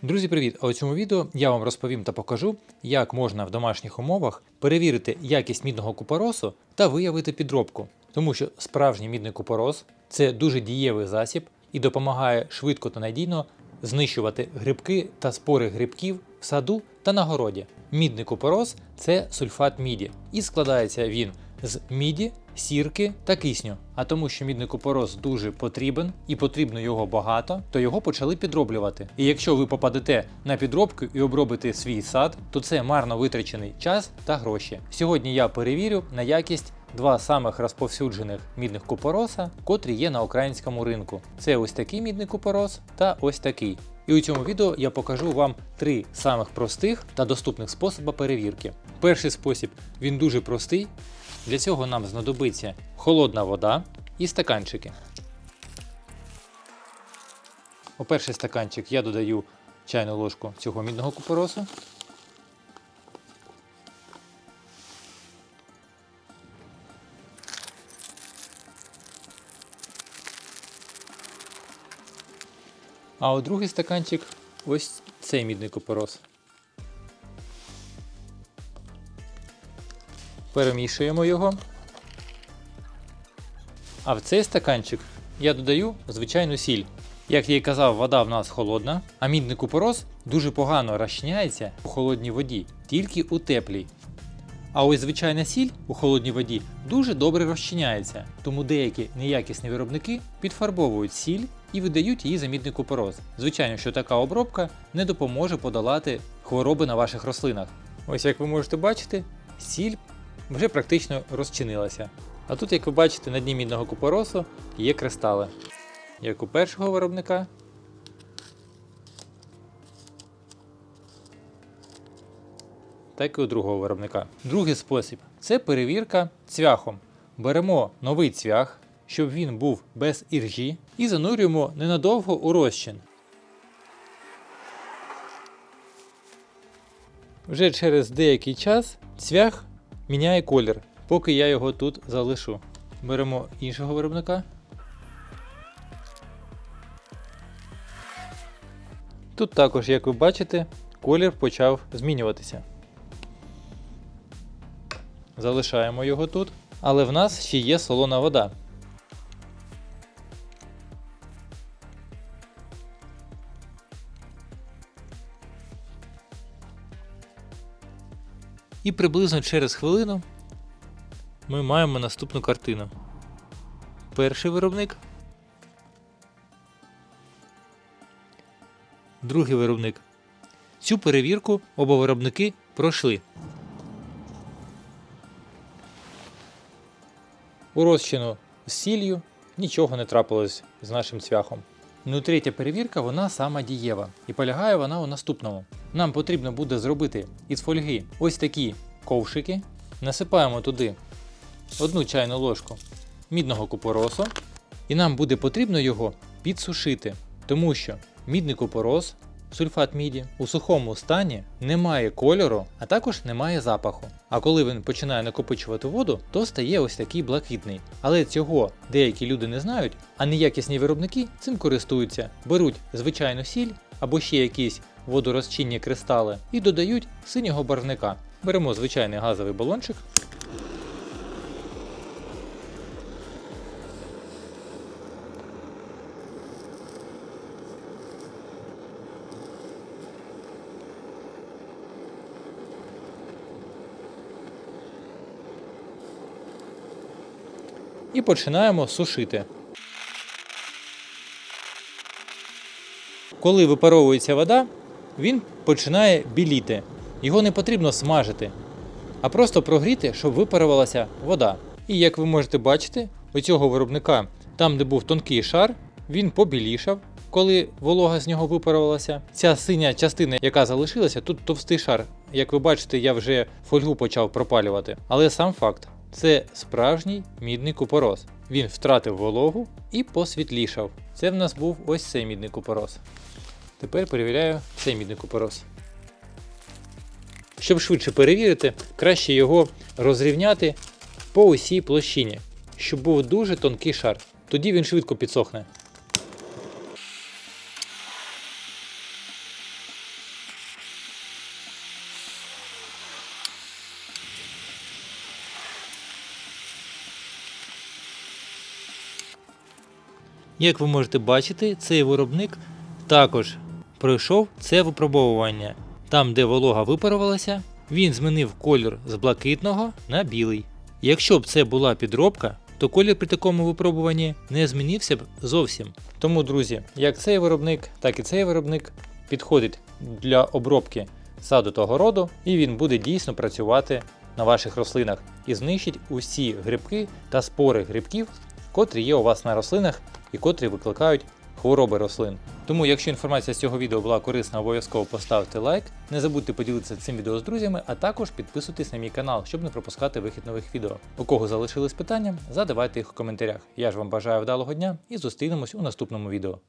Друзі, привіт! А у цьому відео я вам розповім та покажу, як можна в домашніх умовах перевірити якість мідного купоросу та виявити підробку. Тому що справжній мідний купорос – це дуже дієвий засіб і допомагає швидко та надійно знищувати грибки та спори грибків в саду та на городі. Мідний купорос – це сульфат міді, і складається він з міді, сірки та кисню. А тому, що мідний купорос дуже потрібен і потрібно його багато, то його почали підроблювати. І якщо ви попадете на підробку і обробите свій сад, то це марно витрачений час та гроші. Сьогодні я перевірю на якість два самих розповсюджених мідних купороса, котрі є на українському ринку. Це ось такий мідний купорос та ось такий. І у цьому відео я покажу вам три самих простих та доступних способи перевірки. Перший спосіб, він дуже простий. Для цього нам знадобиться холодна вода і стаканчики. У перший стаканчик я додаю чайну ложку цього мідного купоросу. А у другий стаканчик ось цей мідний купорос. Перемішуємо його. А в цей стаканчик я додаю звичайну сіль. Як я і казав, вода в нас холодна, а мідний купорос дуже погано розчиняється у холодній воді, тільки у теплій. А ось звичайна сіль у холодній воді дуже добре розчиняється, тому деякі неякісні виробники підфарбовують сіль і видають її за мідний купорос. Звичайно, що така обробка не допоможе подолати хвороби на ваших рослинах. Ось як ви можете бачити, сіль вже практично розчинилася. А тут, як ви бачите, на дні мідного купоросу є кристали. Як у першого виробника, так і у другого виробника. Другий спосіб – це перевірка цвяхом. Беремо новий цвях, щоб він був без іржі, і занурюємо ненадовго у розчин. Вже через деякий час цвях міняє колір, поки я його тут залишу. Беремо іншого виробника. Тут також, як ви бачите, колір почав змінюватися. Залишаємо його тут, але в нас ще є солона вода. І приблизно через хвилину ми маємо наступну картину. Перший виробник, другий виробник. Цю перевірку оба виробники пройшли. У розчину з сіллю нічого не трапилось з нашим цвяхом. Ну, третя перевірка, вона сама дієва. І полягає вона у наступному. Нам потрібно буде зробити із фольги ось такі ковшики. Насипаємо туди 1 чайну ложку мідного купоросу. І нам буде потрібно його підсушити. Тому що мідний купорос, сульфат міді, у сухому стані не має кольору, а також не має запаху. А коли він починає накопичувати воду, то стає ось такий блакитний. Але цього деякі люди не знають, а неякісні виробники цим користуються. Беруть звичайну сіль або ще якісь водорозчинні кристали і додають синього барвника. Беремо звичайний газовий балончик. І починаємо сушити. Коли випаровується вода, він починає біліти. Його не потрібно смажити, а просто прогріти, щоб випарувалася вода. І як ви можете бачити, у цього виробника, там де був тонкий шар, він побілішав, коли волога з нього випарувалася. Ця синя частина, яка залишилася, тут товстий шар. Як ви бачите, я вже фольгу почав пропалювати. Але сам факт. Це справжній мідний купорос. Він втратив вологу і посвітлішав. Це в нас був ось цей мідний купорос. Тепер перевіряю цей мідний купорос. Щоб швидше перевірити, краще його розрівняти по усій площині, щоб був дуже тонкий шар. Тоді він швидко підсохне. Як ви можете бачити, цей виробник також пройшов це випробовування. Там, де волога випарувалася, він змінив колір з блакитного на білий. Якщо б це була підробка, то колір при такому випробуванні не змінився б зовсім. Тому, друзі, як цей виробник, так і цей виробник підходить для обробки саду та городу, і він буде дійсно працювати на ваших рослинах і знищить усі грибки та спори грибків, котрі є у вас на рослинах і котрі викликають хвороби рослин. Тому, якщо інформація з цього відео була корисна, обов'язково поставте лайк, не забудьте поділитися цим відео з друзями, а також підписуйтесь на мій канал, щоб не пропускати вихід нових відео. У кого залишились питання, задавайте їх у коментарях. Я ж вам бажаю вдалого дня і зустрінемось у наступному відео.